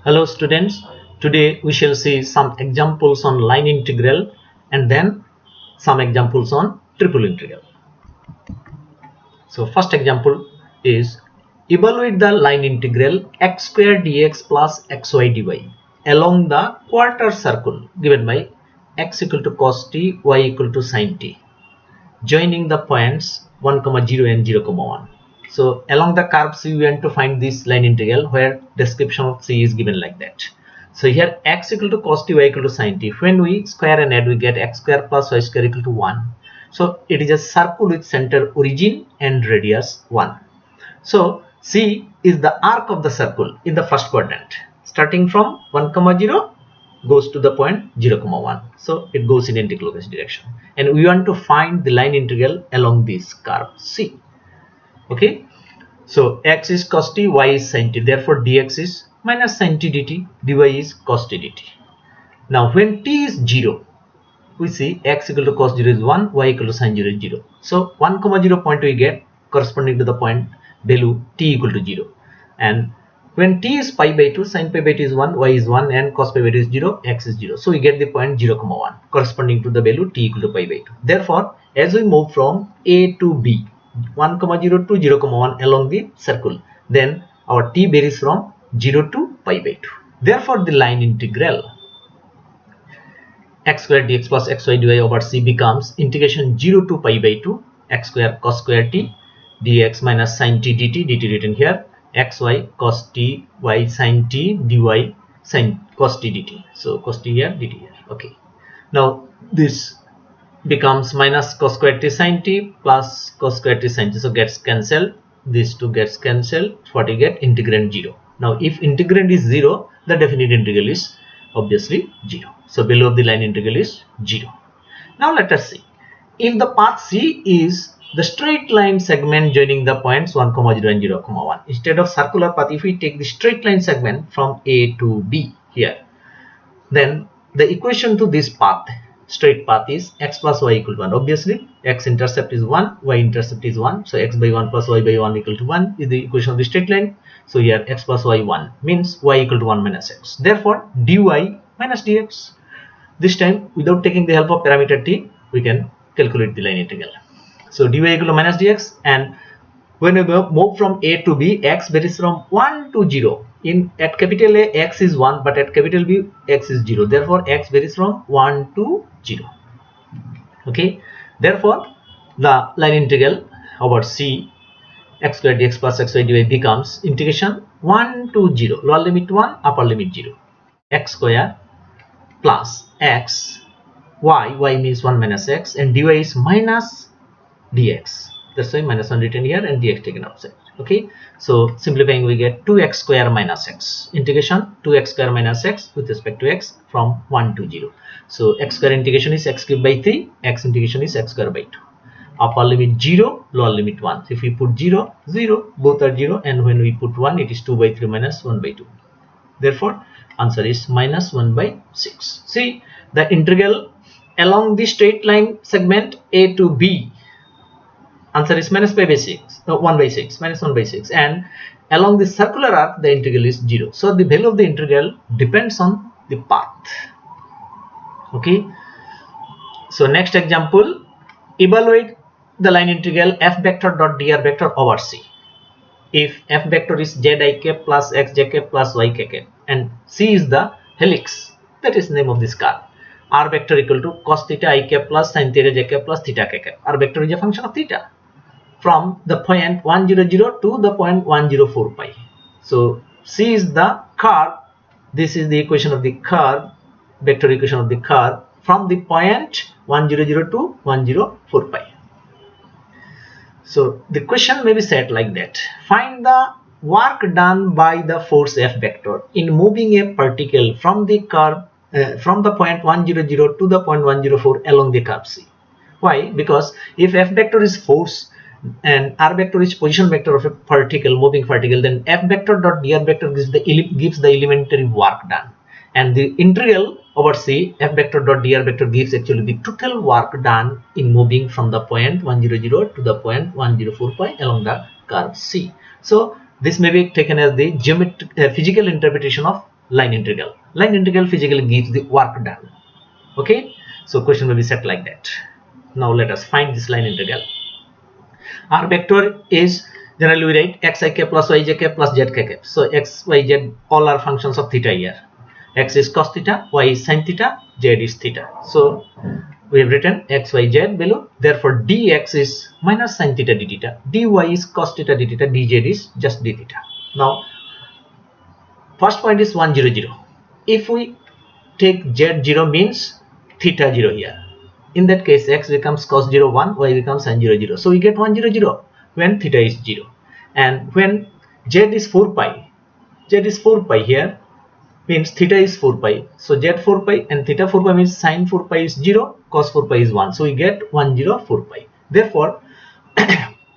Hello students, today we shall see some examples on line integral and then some examples on triple integral. So first example is evaluate the line integral x square dx plus xy dy along the quarter circle given by x equal to cos t, y equal to sin t, joining the points 1, 0 and 0, 1. So along the curve C we want to find this line integral where description of C is given like that. So here x equal to cos t, y equal to sin t. When we square and add, we get x square plus y square equal to 1. So it is a circle with center origin and radius 1. So C is the arc of the circle in the first quadrant. Starting from 1, 0 goes to the point 0, 1. So it goes in anticlockwise direction. And we want to find the line integral along this curve C. Okay, so x is cos t, y is sin t, therefore dx is minus sin t dt, dy is cos t dt. Now when t is 0, we see x equal to cos 0 is 1, y equal to sin 0 is 0. So 1, 0 point we get corresponding to the point value t equal to 0. And when t is pi by 2, sin pi by 2 is 1, y is 1 and cos pi by 2 is 0, x is 0. So we get the point 0, 1 corresponding to the value t equal to pi by 2. Therefore, as we move from A to B, 1, 0 to 0, 1 along the circle, then our t varies from 0 to pi by 2. Therefore, the line integral x square dx plus xy dy over c becomes integration 0 to pi by 2 x square cos square t dx minus sin t dt written here, xy cos t y sin t dy sin cos t dt. So cos t here, dt here. Okay. Now this becomes minus cos square t sin t plus cos square t sin t. So gets cancelled. These two gets cancelled. What you get? Integrand 0. Now if integrand is 0, the definite integral is obviously 0. So value of the line integral is 0. Now let us see. If the path C is the straight line segment joining the points 1, 0 and 0, 1. Instead of circular path, if we take the straight line segment from A to B here, then the equation to this path, straight path, is x plus y equal to 1. Obviously, x intercept is 1, y intercept is 1. So x by 1 plus y by 1 equal to 1 is the equation of the straight line. So here x plus y 1 means y equal to 1 minus x. Therefore, dy minus dx. This time, without taking the help of parameter t, we can calculate the line integral. So dy equal to minus dx, and when we move from A to B, x varies from 1 to 0. At capital A, x is 1, but at capital B, x is 0. Therefore, x varies from 1 to 0. Okay. Therefore, the line integral over C x square dx plus xy dy becomes integration 1 to 0. Lower limit 1, upper limit 0. X square plus x y means 1 minus x, and dy is minus dx. That's why minus 1 written here and dx taken outside. Okay, so simplifying we get 2x square minus x, integration 2x square minus x with respect to x from 1 to 0. So x square integration is x cubed by 3, x integration is x square by 2. Upper limit 0, lower limit 1. So if we put 0, 0, both are 0, and when we put 1, it is 2 by 3 minus 1 by 2. Therefore, answer is minus 1 by 6. See, the integral along the straight line segment A to B, answer is minus pi by 6, 1 by 6, minus 1 by 6, and along the circular arc the integral is 0. So the value of the integral depends on the path. Okay. So next example, evaluate the line integral f vector dot dr vector over c. If f vector is z I cap plus x j cap plus y k cap, and c is the helix, that is the name of this curve. R vector equal to cos theta I cap plus sin theta j cap plus theta k cap. R vector is a function of theta from the point 1, 0, 0 to the point 1, 0, 4 pi. So C is the curve. This is the equation of the curve, vector equation of the curve from the point 1, 0, 0 to 1, 0, 4 pi. So the question may be set like that. Find the work done by the force F vector in moving a particle from the curve from the point 1, 0, 0 to the point 1, 0, 4 along the curve C. Why? Because if F vector is force and R vector is position vector of a particle, moving particle, then F vector dot dr vector gives the elementary work done, and the integral over C, F vector dot dr vector gives actually the total work done in moving from the point 1, 0, 0 to the point 1, 0, 4 pi along the curve C. So this may be taken as the physical interpretation of line integral. Line integral physically gives the work done. Okay, so question will be set like that. Now let us find this line integral. R vector is generally we write xik plus yjk plus zkk. So x, y, z all are functions of theta here. X is cos theta, y is sin theta, z is theta. So we have written x, y, z below. Therefore dx is minus sin theta d theta, dy is cos theta d theta, dz is just d theta. Now first point is 1 0 0. If we take z0 means theta 0 here. In that case x becomes cos 0 1, y becomes sin 0 0. So we get 1 0 0 when theta is 0. And when z is 4 pi, z is 4 pi here means theta is 4 pi. So z 4 pi and theta 4 pi means sin 4 pi is 0, cos 4 pi is 1. So we get 1 0 4 pi. Therefore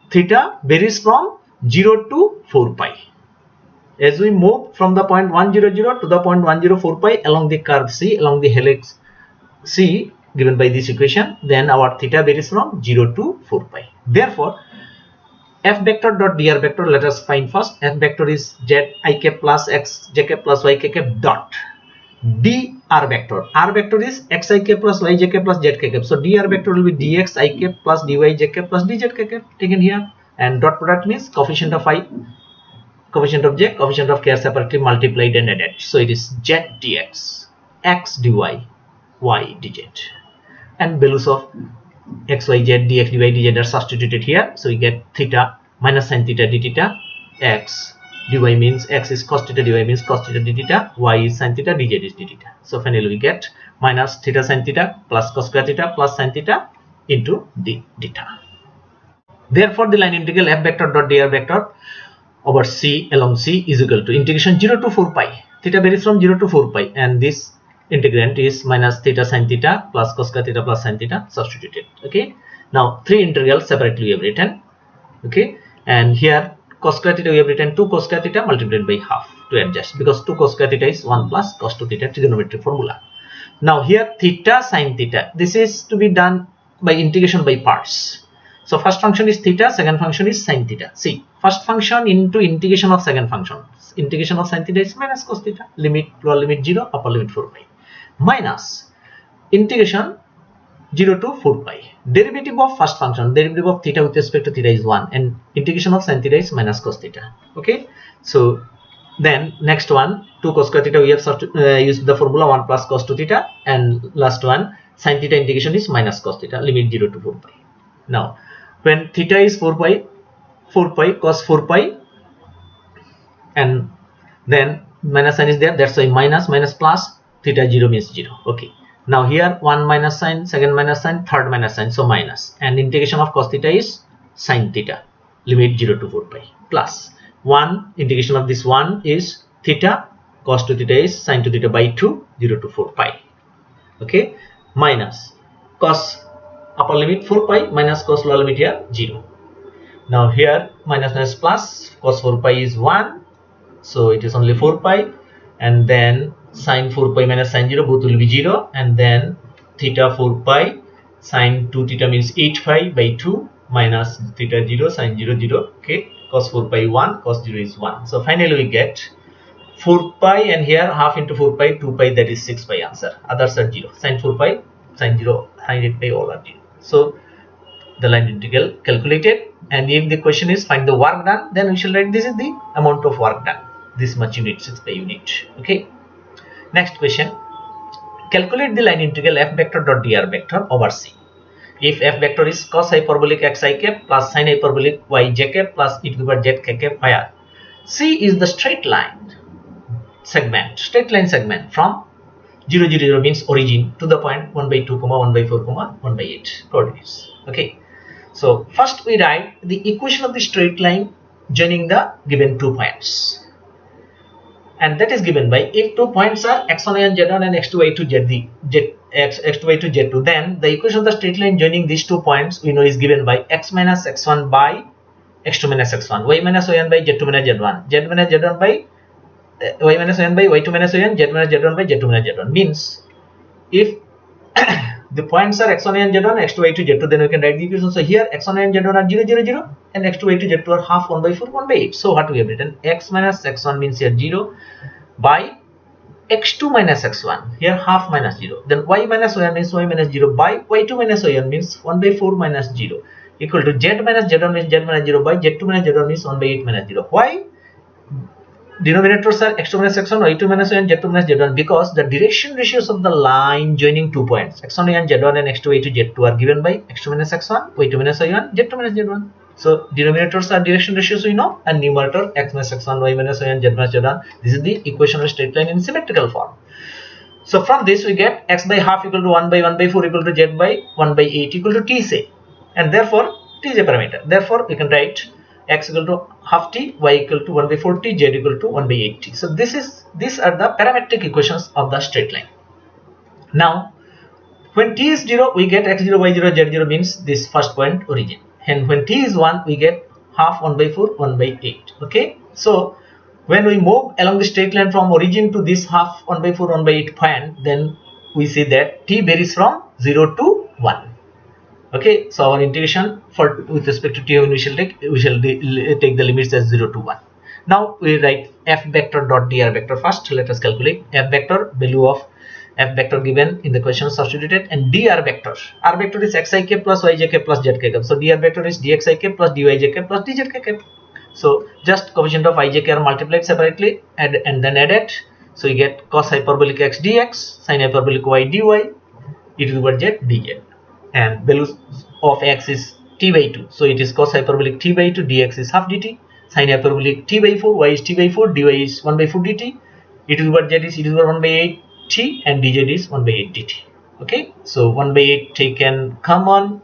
theta varies from 0 to 4 pi. As we move from the point 1 0 0 to the point 1 0 4 pi along the curve C, along the helix C given by this equation, then our theta varies from 0 to 4 pi. Therefore f vector dot dr vector, let us find first. F vector is zik plus x jk plus ykk dot dr vector. R vector is xik plus yjk plus zkk. So dr vector will be dx ik plus dy jk plus dzkk taken here, and dot product means coefficient of I, coefficient of j, coefficient of k are separately multiplied and added. So it is z dx, x dy, y dz, and values of x, y, z, dx, dy, dz are substituted here. So we get theta minus sin theta d theta, x dy means x is cos theta, dy means cos theta d theta, y is sin theta, dz is d theta. So finally we get minus theta sin theta plus cos square theta plus sin theta into d theta. Therefore the line integral f vector dot dr vector over C along C is equal to integration 0 to 4 pi. Theta varies from 0 to 4 pi, and this integrand is minus theta sin theta plus cos square theta plus sin theta substituted. Okay, now three integrals separately we have written. Okay, and here cos square theta we have written 2 cos square theta multiplied by half to adjust, because 2 cos square theta is 1 plus cos 2 theta, trigonometric formula. Now here theta sin theta, this is to be done by integration by parts. So first function is theta, second function is sin theta. See, first function into integration of second function. Integration of sin theta is minus cos theta, limit lower limit 0, upper limit 4 pi, minus integration 0 to 4 pi. Derivative of first function, derivative of theta with respect to theta is 1, and integration of sin theta is minus cos theta. Okay, so then next one, 2 cos square theta we have used the formula 1 plus cos 2 theta, and last one sin theta integration is minus cos theta, limit 0 to 4 pi. Now when theta is 4 pi cos 4 pi, and then minus sign is there, that's why minus plus theta 0 means 0. Okay, now here 1 minus sign, second minus sign, third minus sign, so minus, and integration of cos theta is sin theta, limit 0 to 4 pi, plus 1 integration of this 1 is theta, cos 2 theta is sin 2 theta by 2, 0 to 4 pi. Okay, minus cos upper limit 4 pi minus cos lower limit here 0. Now here minus plus, cos 4 pi is 1, so it is only 4 pi, and then sin 4 pi minus sin 0 both will be 0, and then theta 4 pi sin 2 theta means 8 pi by 2 minus theta 0 sin 0 0. Okay, cos 4 pi 1, cos 0 is 1. So finally we get 4 pi, and here half into 4 pi 2 pi, that is 6 pi answer. Others are 0. Sin 4 pi, sin 0, sin 8 pi all are 0. So the line integral calculated, and if the question is find the work done, then we shall write this is the amount of work done, this much unit, 6 per unit. Okay, next question, calculate the line integral f vector dot dr vector over C. If f vector is cos hyperbolic xik plus sin hyperbolic yjk plus e to the power zkk, where C is the straight line segment, from 0 0 0 means origin to the point 1 by 2 1 by 4 1 by 8 coordinates. Okay, so first we write the equation of the straight line joining the given 2 points, and that is given by, if 2 points are x1 and z1 and x2 y2 x2 y2 z2, then the equation of the straight line joining these 2 points we know is given by x minus x1 by x2 minus x1, y minus y1 by z2 minus z1, z minus z1 by y minus y1 by y2 minus y1, z minus z1 by z2 minus z1. Means if the points are x1 and z1, x2 y2 z2, then we can write the equation. So here x1 and z1 are 0 0 0, and x2 y2 z2 are half 1 by 4 1 by 8. So what we have written, x minus x1 means here 0 by x2 minus x1, here half minus 0. Then y minus y1 means y minus 0 by y2 minus y1 means 1 by 4 minus 0 equal to z minus z1 means z minus 0 by z2 minus z1 means 1 by 8 minus 0. Why? Denominators are x2 minus x1, y2 minus y1, z2 minus z1 because the direction ratios of the line joining 2 points x1 y1 z1 and x2 y2 z2 are given by x2 minus x1, y2 minus y1, z2 minus z1. So denominators are direction ratios we know, and numerator x minus x1, y minus y1, z minus z1. This is the equation of straight line in symmetrical form. So from this we get x by half equal to 1 by 4 equal to z by 1 by 8 equal to t say, and therefore t is a parameter. Therefore we can write x equal to half t, y equal to 1 by 4 t, z equal to 1 by 8 t. So these are the parametric equations of the straight line. Now when t is 0 we get x0, y0, z0 means this first point origin, and when t is 1 we get half 1 by 4 1 by 8. Okay, so when we move along the straight line from origin to this half 1 by 4 1 by 8 point, then we see that t varies from 0 to 1. Okay, so our integration for with respect to t we shall take the limits as 0 to 1. Now we write f vector dot dr vector first. Let us calculate f vector, value of f vector given in the question substituted, and dr vector. R vector is xik plus yjk plus zk. So dr vector is dxik plus dyjk plus dzk. So just coefficient of ijk are multiplied separately and then added. So you get cos hyperbolic x dx, sin hyperbolic y dy, e to the power z dz, and value of x is t by 2. So it is cos hyperbolic t by 2, dx is half dt, sin hyperbolic t by 4, y is t by 4, dy is 1 by 4 dt, e to the power z is e to the power 1 by 8 t, and dz is 1 by 8 dt. Okay, so 1 by 8 taken common,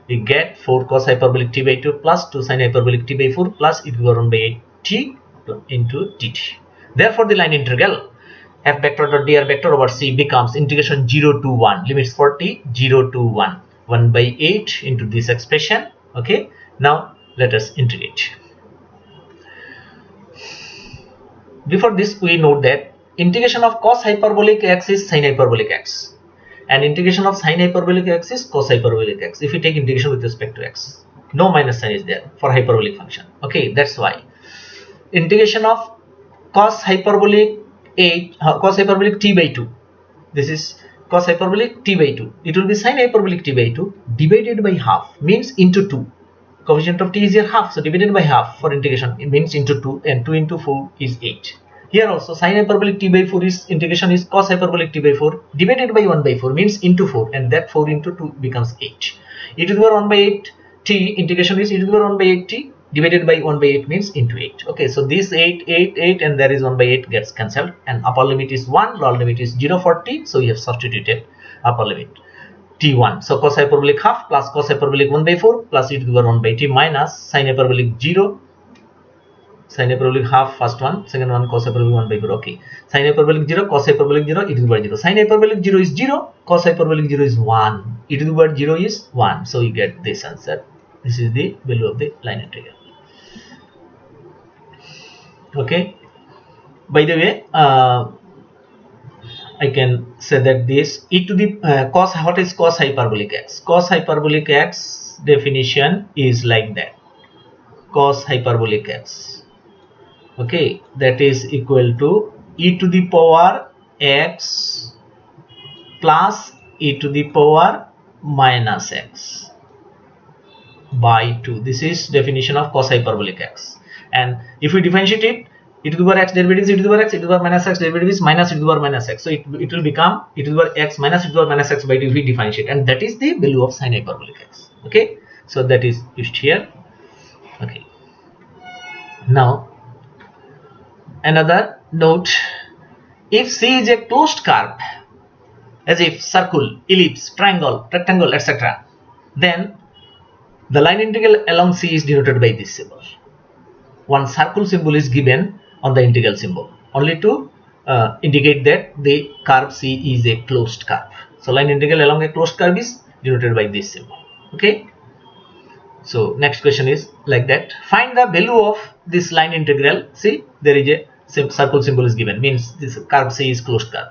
we get 4 cos hyperbolic t by 2 plus 2 sin hyperbolic t by 4 plus e to the power 1 by 8 t into dt. Therefore the line integral f vector dot dr vector over c becomes integration 0 to 1, limits for t 0 to 1, 1 by 8 into this expression. Okay, now let us integrate. Before this we note that integration of cos hyperbolic x is sin hyperbolic x, and integration of sin hyperbolic x is cos hyperbolic x. If we take integration with respect to x, no minus sign is there for hyperbolic function. Okay, that's why integration of cos hyperbolic t by 2, this is cos hyperbolic t by 2, it will be sin hyperbolic t by 2 divided by half, means into 2. Coefficient of t is here half, so divided by half for integration, it means into 2, and 2 into 4 is 8. Here also sin hyperbolic t by 4 is integration is cos hyperbolic t by 4 divided by 1 by 4 means into 4, and that 4 into 2 becomes 8. E to the power 1 by 8 t integration is e to the power 1 by 8 t divided by 1 by 8 means into 8. Okay, so this 8 and there is 1 by 8 gets cancelled, and upper limit is 1, lower limit is 0 for t, so we have substituted upper limit t1. So cos hyperbolic half plus cos hyperbolic 1 by 4 plus e to the power 1 by t minus sin hyperbolic 0, sin hyperbolic half first one, second one cos hyperbolic 1 by 4. Okay, sin hyperbolic 0, cos hyperbolic 0, e to the power 0. Sin hyperbolic 0 is 0, cos hyperbolic 0 is 1, e to the power 0 is 1. So you get this answer. This is the value of the line integral. Okay, by the way, I can say that this e to the cos, what is cos hyperbolic x? Cos hyperbolic x definition is like that. Cos hyperbolic x, okay, that is equal to e to the power x plus e to the power minus x by 2. This is definition of cos hyperbolic x. And if we differentiate it, e to the power x derivative is e to the power x, e to the power minus x derivative is minus e to the power minus x. So it will become e to the power x minus e to the power minus x by 2 if we differentiate, and that is the value of sin hyperbolic x. Okay, so that is used here. Okay, now another note, if C is a closed curve, as if circle, ellipse, triangle, rectangle, etc., then the line integral along C is denoted by this symbol. One circle symbol is given on the integral symbol only to indicate that the curve C is a closed curve. So line integral along a closed curve is denoted by this symbol. Okay, so next question is like that, find the value of this line integral. See, there is a circle symbol is given, means this curve C is closed curve.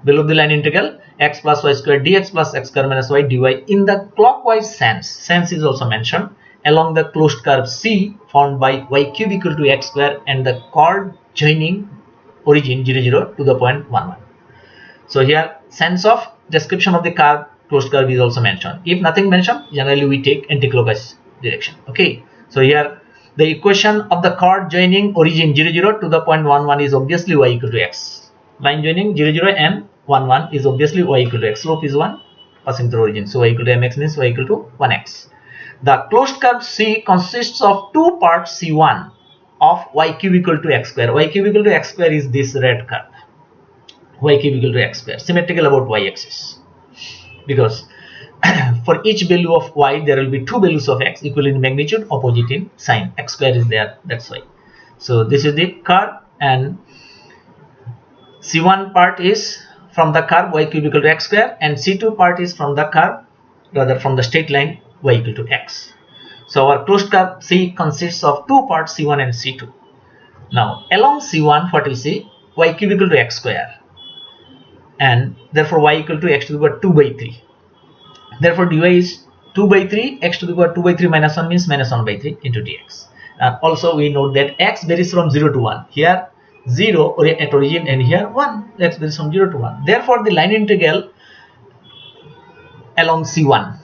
Value of the line integral x plus y square dx plus x square minus y dy in the clockwise sense is also mentioned along the closed curve C formed by y cube equal to x square and the chord joining origin 0 0 to the point 1 1. So here sense of description of the curve, closed curve is also mentioned. If nothing mentioned, generally we take anticlockwise direction. Okay, so here the equation of the chord joining origin 0 0 to the point 1 1 is obviously y equal to x. Line joining 0 0 and 1 1 is obviously y equal to x. Slope is 1 passing through origin, so y equal to mx means y equal to 1x. The closed curve C consists of two parts C1 of y cube equal to x square. Y cube equal to x square is this red curve. Y cube equal to x square, symmetrical about y axis, because for each value of y there will be two values of x equal in magnitude, opposite in sign. X square is there, that's why. So this is the curve, and C1 part is from the curve y cube equal to x square, and C2 part is from the curve, rather from the straight line y equal to x. So our closed curve C consists of two parts C1 and C2. Now along C1 what we see, y cube equal to x square, and therefore y equal to x to the power 2 by 3. Therefore dy is 2 by 3, x to the power 2 by 3 minus 1 means minus 1 by 3 into dx. And also we note that x varies from 0 to 1. Here 0 at origin, and here 1. X varies from 0 to 1. Therefore the line integral along C1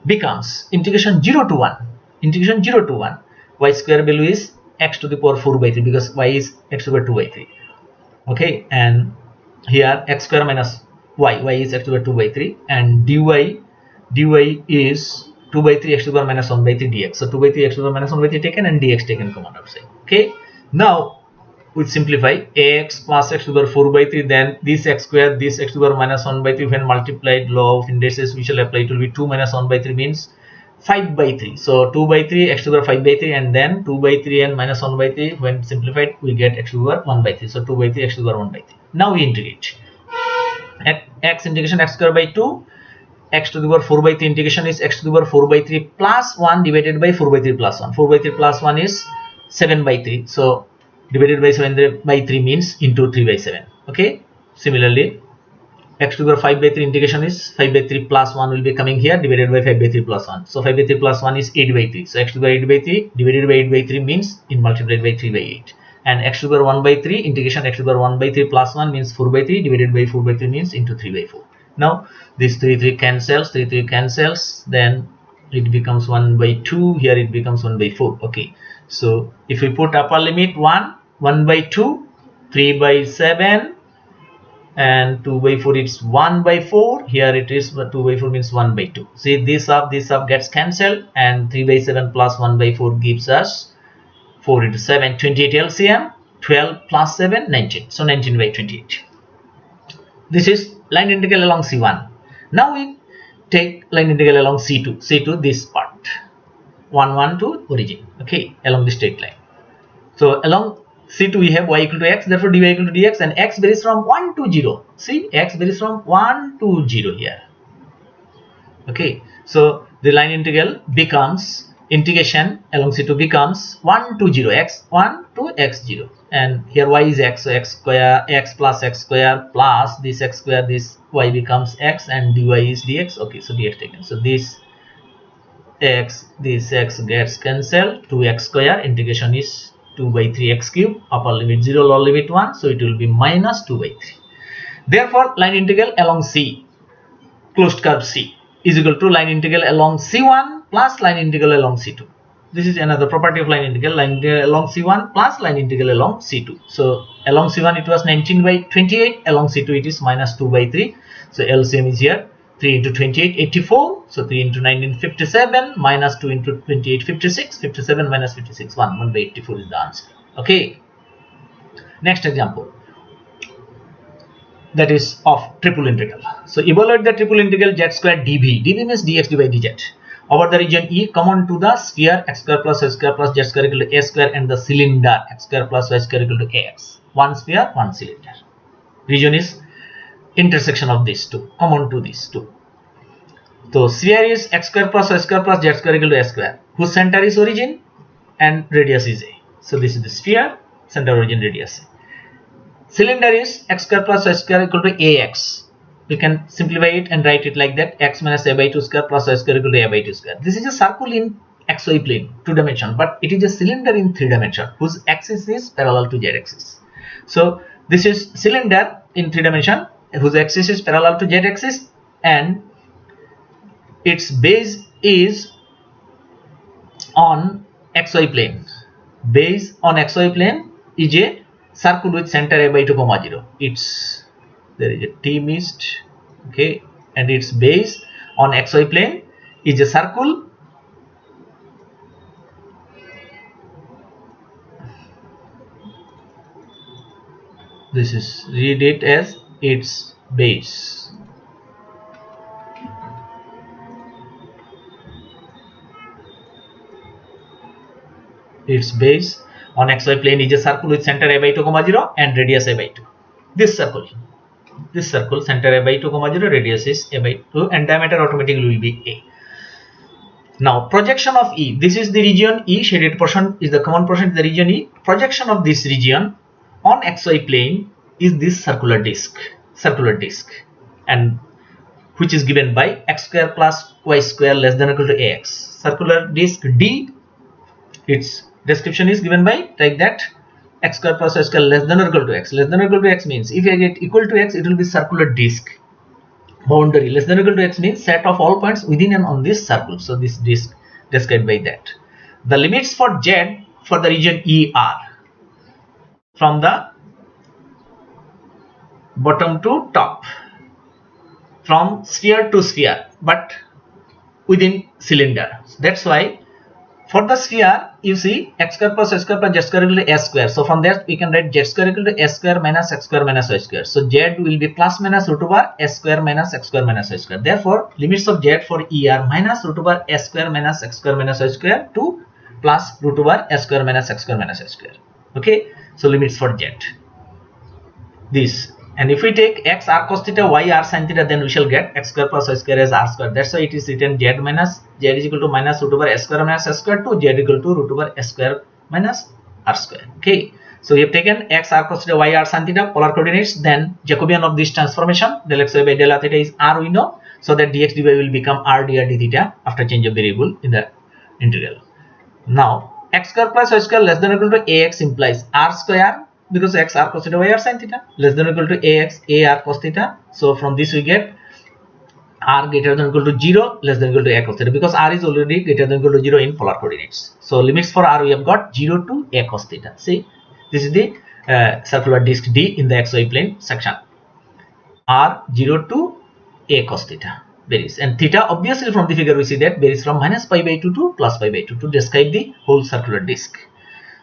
becomes integration 0 to 1. Integration 0 to 1. Y square value is x to the power 4 by 3, because y is x to the power 2 by 3. Okay, and here x square minus y is x to the power 2 by 3, and dy is 2 by 3 x to the power minus 1 by 3 dx. So 2 by 3 x to the power minus 1 by 3 taken, and dx taken common outside. Okay, now we simplify x plus x to the power 4 by 3, then this x square, this x to the power minus 1 by 3, when multiplied, law of indices we shall apply, it will be 2 minus 1 by 3 means 5 by 3. So 2 by 3 x to the power 5 by 3, and then 2 by 3 and minus 1 by 3, when simplified we get x to the power 1 by 3. So 2 by 3 x to the power 1 by 3. Now we integrate. At x integration x square by 2, x to the power 4 by 3 integration is x to the power 4 by 3 plus 1 divided by 4 by 3 plus 1. 4 by 3 plus 1 is 7 by 3. So divided by 7 by 3 means into 3 by 7. Okay, similarly x to the power 5 by 3 integration is 5 by 3 plus 1 will be coming here, divided by 5 by 3 plus 1. So 5 by 3 plus 1 is 8 by 3. So x to the power 8 by 3 divided by 8 by 3 means in multiplied by 3 by 8. And x to the power 1 by 3 integration x to the power 1 by 3 plus 1 means 4 by 3 divided by 4 by 3 means into 3 by 4. Now this 3 cancels, 3 cancels, then it becomes 1 by 2, here it becomes 1 by 4. Okay, so if we put upper limit 1 by 2, 3 by 7, and 2 by 4 it's 1 by 4, here it is 2 by 4 means 1 by 2. See, this up gets cancelled, and 3 by 7 plus 1 by 4 gives us 4 into 7, 28 LCM, 12 plus 7, 19. So 19 by 28. This is line integral along C1. Now we take line integral along C2, this part, 1 1 to origin, okay, along the straight line. So along C2 we have y equal to x, therefore dy equal to dx, and x varies from 1 to 0. See, x varies from 1 to 0 here. Okay, so the line integral becomes, integration along C2 becomes 1 to 0, x1 to x0, and here y is x, so x square, x plus x square plus this x square, this y becomes x, and dy is dx. Okay, so dx taken. So this x gets cancelled, 2x square, integration is 2 by 3 x cube, upper limit 0, lower limit 1, so it will be minus 2 by 3. Therefore line integral along C, closed curve C, is equal to line integral along C1 plus line integral along C2. This is another property of line integral along C1 plus line integral along C2. So along C1 it was 19 by 28, along C2 it is minus 2 by 3. So LCM is here, 3 into 28, 84. So 3 into 19, 57, minus 2 into 28, 56. 57 minus 56, 1 by 84 is the answer. Okay. Next example, that is of triple integral. So evaluate the triple integral z square dv. dv means dx by dz over the region E common to the sphere x square plus y square plus z square equal to a square, and the cylinder x square plus y square equal to ax. One sphere, one cylinder. Region is intersection of these two, common to these two. So sphere is x square plus y square plus z square equal to a square, whose center is origin and radius is a. So this is the sphere, center, origin, radius a. Cylinder is x square plus y square equal to ax. We can simplify it and write it like that, x minus a by 2 square plus y square equal to a by 2 square. This is a circle in xy plane, 2 dimension, but it is a cylinder in 3 dimension whose axis is parallel to z axis. So This is cylinder in 3 dimension whose axis is parallel to z axis, and its base is on xy plane. Base on xy plane is a circle with center a by 2 comma 0. There is a T mist, okay, and its base on xy plane is a circle this is read it as its base. Its base on xy plane is a circle with center a by 2 comma 0 and radius a by 2. This circle center a by 2 comma 0, radius is a by 2, and diameter automatically will be a. Now projection of E, this is the region E, shaded portion is the common portion in the region E. Projection of this region on xy plane is this circular disc, and which is given by x square plus y square less than or equal to ax. Circular disc D, its description is given by like that: x square plus y square less than or equal to x. Less than or equal to x means if I get equal to x, it will be circular disc. Boundary less than or equal to x means set of all points within and on this circle. So this disc described by that. The limits for z for the region E are from the bottom to top, from sphere to sphere, but within cylinder. That's why for the sphere you see x square plus y square plus z square equal to s square. So from there we can write z square equal to s square minus x square minus y square. So z will be plus minus root over s square minus x square minus y square. Therefore limits of z for E are minus root over s square minus x square minus y square to plus root over s square minus x square minus y square. Okay, so limits for z. This, and if we take x r cos theta, y r sin theta, then we shall get x square plus y square as r square. That's why it is written z is equal to minus root over s square minus s square to z equal to root over s square minus r square. Okay, so we have taken x r cos theta, y r sin theta, polar coordinates. Then Jacobian of this transformation, del x y by del r theta is r, we know, so that dx dy will become r dr d theta after change of variable in the integral. Now x square plus y square less than or equal to ax implies r square, because x r cos theta, y r sin theta, less than or equal to ax a r cos theta. So from this we get r greater than or equal to 0, less than or equal to a cos theta, because r is already greater than or equal to 0 in polar coordinates. So limits for r we have got 0 to a cos theta. See, this is the circular disc D in the xy plane section. R 0 to a cos theta varies, and theta obviously from the figure we see that varies from minus pi by 2 to plus pi by 2 to describe the whole circular disc.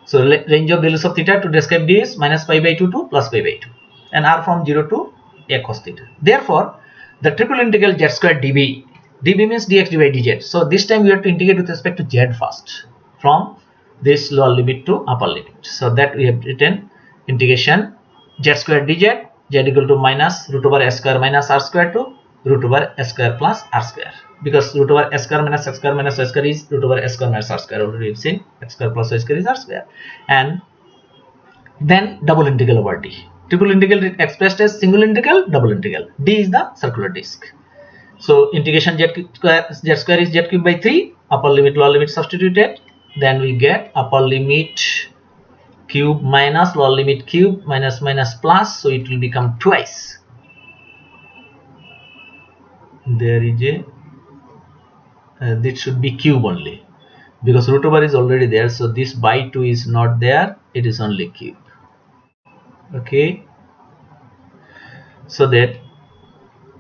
So range of values of theta to describe this minus pi by 2 to plus pi by 2, and r from 0 to a cos theta. Therefore the triple integral z square dv, dv means dx dy dz. So this time we have to integrate with respect to z first, from this lower limit to upper limit. So that we have written integration z square dz, z equal to minus root over s square minus r square to root over s square plus r square, because root over s square minus x square minus y square is root over s square minus r square. Already we have seen x square plus y square is r square. And then double integral over d. Triple integral expressed as single integral, double integral. D is the circular disc. So integration z square is z cube by 3, upper limit lower limit substituted, then we get upper limit cube minus lower limit cube minus minus plus, so it will become twice. There is a this should be cube only, because root over is already there, so this by 2 is not there, it is only cube. Okay, so that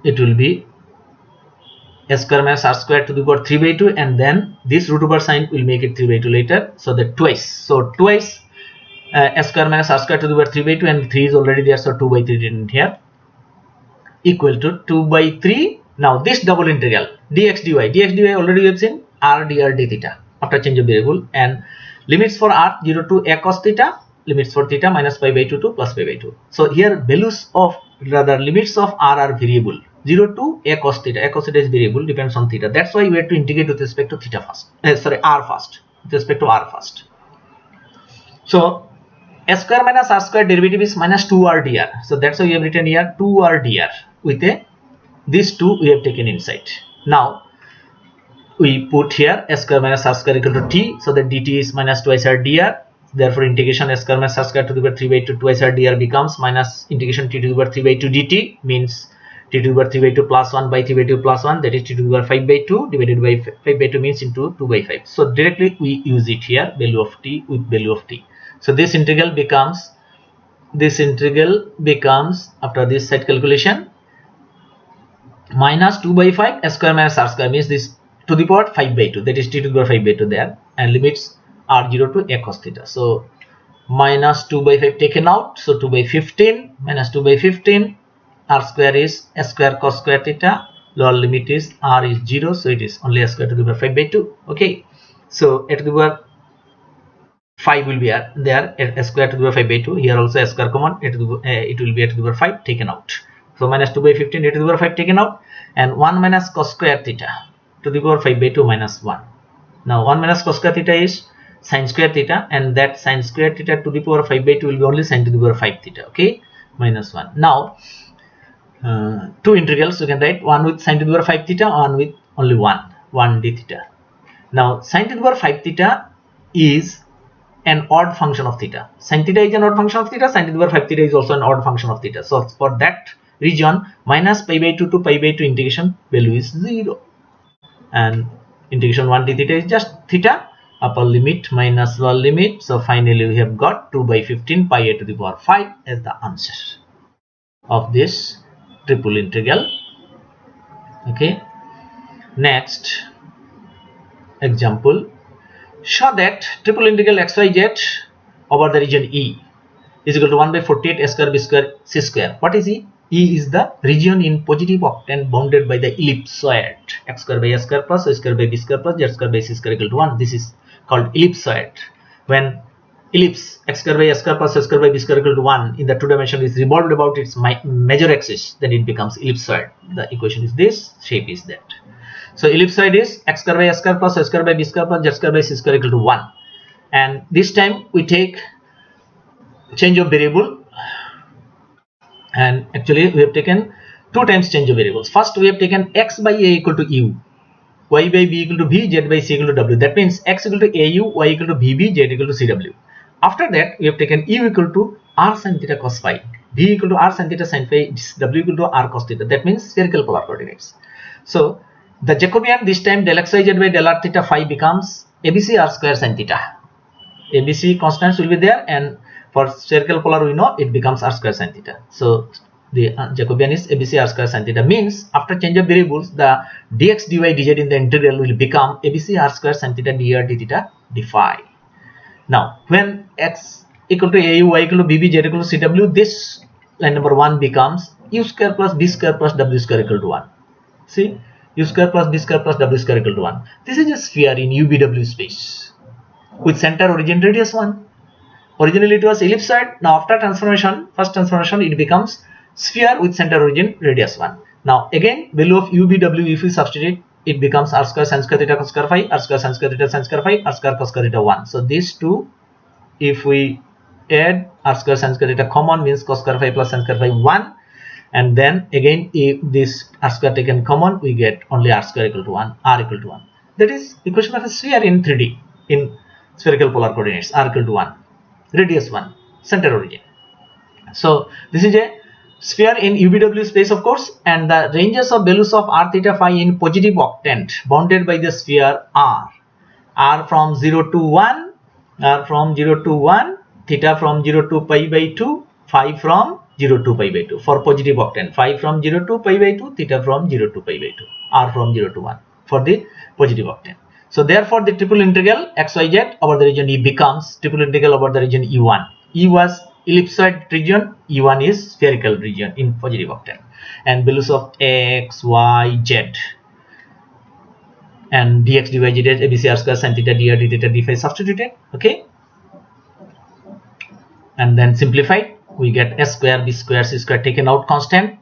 it will be s square minus r square to the power 3 by 2, and then this root over sign will make it 3 by 2 later, so that twice. So twice s square minus r square to the power 3 by 2, and 3 is already there, so 2 by 3 written here, equal to 2 by 3. Now this double integral dx dy already we have seen r dr d theta after change of variable, and limits for r 0 to a cos theta, limits for theta minus pi by 2 to plus pi by 2. So here values of, rather limits of r are variable. 0 to a cos theta is variable, depends on theta. That's why we have to integrate with respect to theta first, r first, with respect to r first. So s square minus r square derivative is minus 2r dr. So that's why we have written here 2r dr with a, these two we have taken inside. Now we put here s square minus r square equal to t, so that dt is minus twice r dr. Therefore, integration s square minus r square to the power 3 by 2 twice r dr becomes minus integration t to the power 3 by 2 dt, means t to the power 3 by 2 plus 1 by 3 by 2 plus 1, that is t to the power 5 by 2 divided by 5 by 2 means into 2 by 5. So directly we use it here, value of t with value of t. So this integral becomes after this side calculation minus 2 by 5 s square minus r square, means this to the power 5 by 2, that is t to the power 5 by 2 there, and limits r0 to a cos theta. So minus 2 by 5 taken out, so 2 by 15 minus 2 by 15, r square is s square cos square theta, lower limit is r is 0, so it is only s square to the power 5 by 2. Okay, so a to the power 5 will be there, s square to the power 5 by 2, here also s square common, it will be a to the power 5 taken out. So minus 2 by 15 a to the power 5 taken out, and 1 minus cos square theta to the power 5 by 2 minus 1. Now 1 minus cos square theta is sin square theta, and that sin square theta to the power 5 by 2 will be only sin to the power 5 theta. Okay, minus 1. Now two integrals you can write, one with sin to the power 5 theta, one with only 1 d theta. Now sin to the power 5 theta is an odd function of theta. Sin theta is an odd function of theta, sin to the power 5 theta is also an odd function of theta. So for that region, minus pi by 2 to pi by 2 integration value is 0, and integration 1 d theta is just theta, upper limit minus lower limit. So finally we have got 2 by 15 pi a to the power 5 as the answer of this triple integral. Okay, next example, show that triple integral xyz over the region E is equal to 1 by 48 s square b square c square. What is E? E is the region in positive octant bounded by the ellipsoid x square by s square plus y square by b square plus z square by c square equal to 1. This is called ellipsoid. When ellipse x square by s square plus y square by b square equal to 1 in the two dimension is revolved about its major axis, then it becomes ellipsoid. The equation is this, shape is that. So ellipsoid is x square by s square plus y square by b square plus z square by c square equal to 1. And this time we take change of variable, and actually we have taken two times change of variables. First we have taken x by a equal to u, y by b equal to v, z by c equal to w. That means x equal to au, y equal to vb, z equal to cw. After that we have taken u equal to r sin theta cos phi, v equal to r sin theta sin phi, w equal to r cos theta. That means spherical polar coordinates. So the Jacobian this time del xyz by del r theta phi becomes abc r square sin theta. ABC constants will be there, and for spherical polar we know it becomes r square sin theta. So the Jacobian is abc r square sin theta, means after change of variables the dx dy dz in the integral will become abc r square sin theta dr d theta d phi. Now when x equal to au, y equal to bb, z equal to cw, this line number 1 becomes u square plus b square plus w square equal to 1. See, u square plus b square plus w square equal to 1. This is a sphere in UVW space with center origin radius 1. Originally it was ellipsoid. Now after transformation, first transformation, it becomes sphere with center origin radius 1. Now again value of UVW, if we substitute, it becomes r square sin square theta cos square phi, r square sin square theta sin square phi, r square cos square theta 1. So these two, if we add r square sin square theta common, means cos square phi plus sin square phi 1, and then again if this r square taken common, we get only r square equal to 1, r equal to 1. That is equation of a sphere in 3D in spherical polar coordinates, r equal to 1, radius 1, center origin. So this is a sphere in UVW space, of course, and the ranges of values of r theta phi in positive octant bounded by the sphere are from 0 to 1, theta from 0 to pi by 2, phi from 0 to pi by 2 for positive octant, phi from 0 to pi by 2, theta from 0 to pi by 2, r from 0 to 1 for the positive octant. So therefore the triple integral xyz over the region E becomes triple integral over the region E1. E was ellipsoid region, E1 is spherical region in positive octant, and values of x, y, z and dx dy dz abc r square sin theta dr d theta d phi substituted. Okay, and then simplified, we get s square b square c square taken out constant,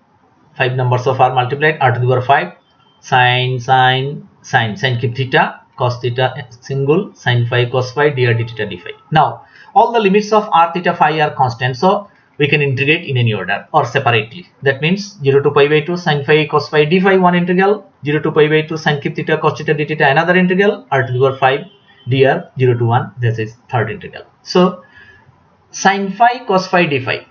5 numbers of r multiplied, r to the power 5 sin cube theta cos theta single sin phi cos phi dr d theta d phi. Now all the limits of r theta phi are constant, so we can integrate in any order or separately. That means 0 to pi by 2 sin phi cos phi d phi one integral, 0 to pi by 2 sin cube theta cos theta d theta another integral, r to the power 5 dr 0 to 1, this is third integral. So sin phi cos phi d phi,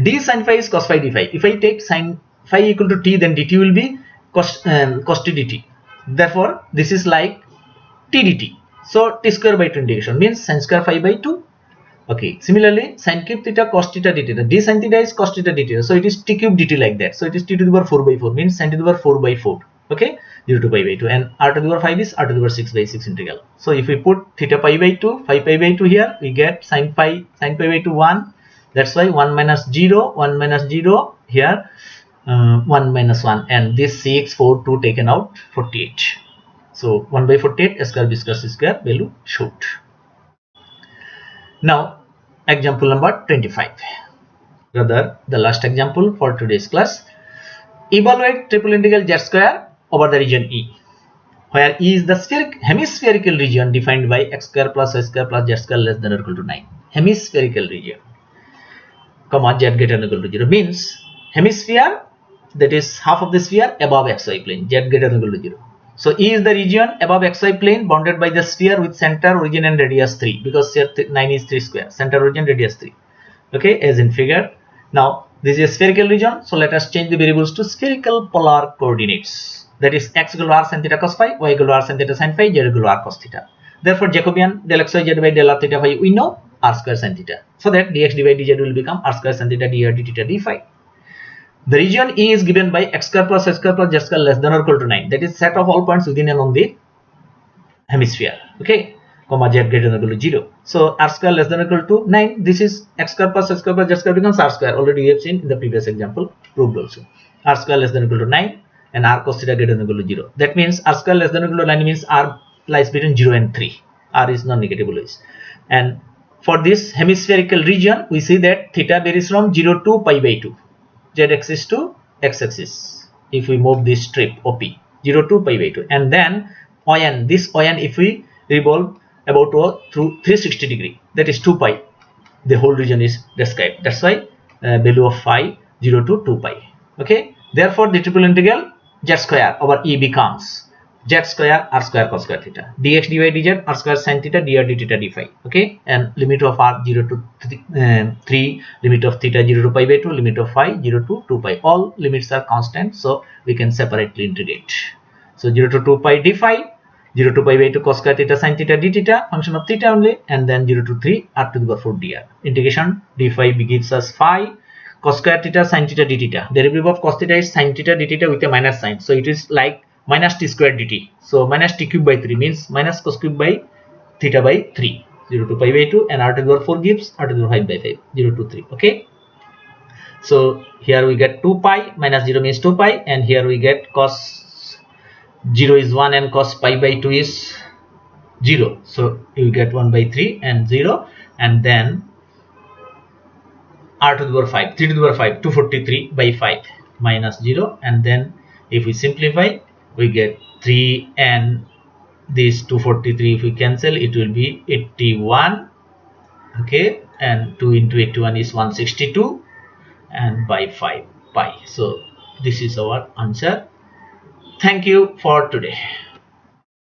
d sin phi is cos phi d phi. If I take sin phi equal to t, then dt will be cos t dt. Therefore this is like t dt. So t square by 2 integration means sin square phi by 2. Okay, similarly sin cube theta cos theta d theta, d sin theta is cos theta d theta, so it is t cube dt like that. So it is t to the power 4 by 4 means sin to the power 4 by 4. Okay, 0 to pi by 2, and r to the power 5 is r to the power 6 by 6 integral. So if we put theta pi by 2, phi pi by 2 here, we get sin pi by 2 1. That's why 1 minus 0, 1 minus 0 here, 1 minus 1, and this 6, 4, 2 taken out, 48. So 1 by 48 square b square c square value should. Now example number 25. Rather, the last example for today's class. Evaluate triple integral z square over the region E, where E is the hemispherical region defined by x square plus y square plus z square less than or equal to 9. Hemispherical region, comma z greater than or equal to 0 means hemisphere, that is half of the sphere above xy plane, z greater than or equal to 0. So E is the region above xy plane bounded by the sphere with center, origin and radius 3, because here 9 is 3 square, center, origin, radius 3. Okay, as in figure. Now this is a spherical region, so let us change the variables to spherical polar coordinates, that is x equal to r sin theta cos phi, y equal to r sin theta sin phi, z equal to r cos theta. Therefore Jacobian del xyz by del r theta phi we know r square sin theta, so that dx dy dz will become r square sin theta dr d theta d phi. The region E is given by x square plus y square plus z square less than or equal to 9, that is set of all points within and on the hemisphere. Okay, comma z greater than or equal to 0. So r square less than or equal to 9, this is x square plus y square plus z square becomes r square. Already we have seen in the previous example, proved also. R square less than or equal to 9 and r cos theta greater than or equal to 0. That means r square less than or equal to 9 means r lies between 0 and 3. R is non-negative always. And for this hemispherical region, we see that theta varies from 0 to pi by 2. Z axis to x axis. If we move this strip OP, 0 to pi by 2, and then ON, this ON if we revolve about through 360 degree, that is 2 pi, the whole region is described. That's why value of phi 0 to 2 pi. Okay, therefore the triple integral z square over E becomes z square r square cos square theta, dx dy dz r square sin theta dr d theta d phi. Okay, and limit of r 0 to 3, limit of theta 0 to pi by 2, limit of phi 0 to 2 pi. All limits are constant, so we can separately integrate. So 0 to 2 pi d phi, 0 to pi by 2 cos square theta sin theta d theta, function of theta only, and then 0 to 3 r to the power 4 dr. Integration d phi gives us phi cos square theta sin theta d theta. Derivative of cos theta is sin theta d theta with a minus sign, so it is like minus t square dt. So minus t cube by 3 means minus cos cube by theta by 3. 0 to pi by 2 and r to the power 4 gives r to the power 5 by 5. 0 to 3. Okay. So here we get 2 pi, minus 0 means 2 pi, and here we get cos 0 is 1 and cos pi by 2 is 0. So you get 1 by 3 and 0, and then r to the power 5, 3 to the power 5, 243 by 5 minus 0, and then if we simplify, we get 3 and this 243 if we cancel, it will be 81. Okay, and 2 into 81 is 162, and by 5 pi. So this is our answer. Thank you for today.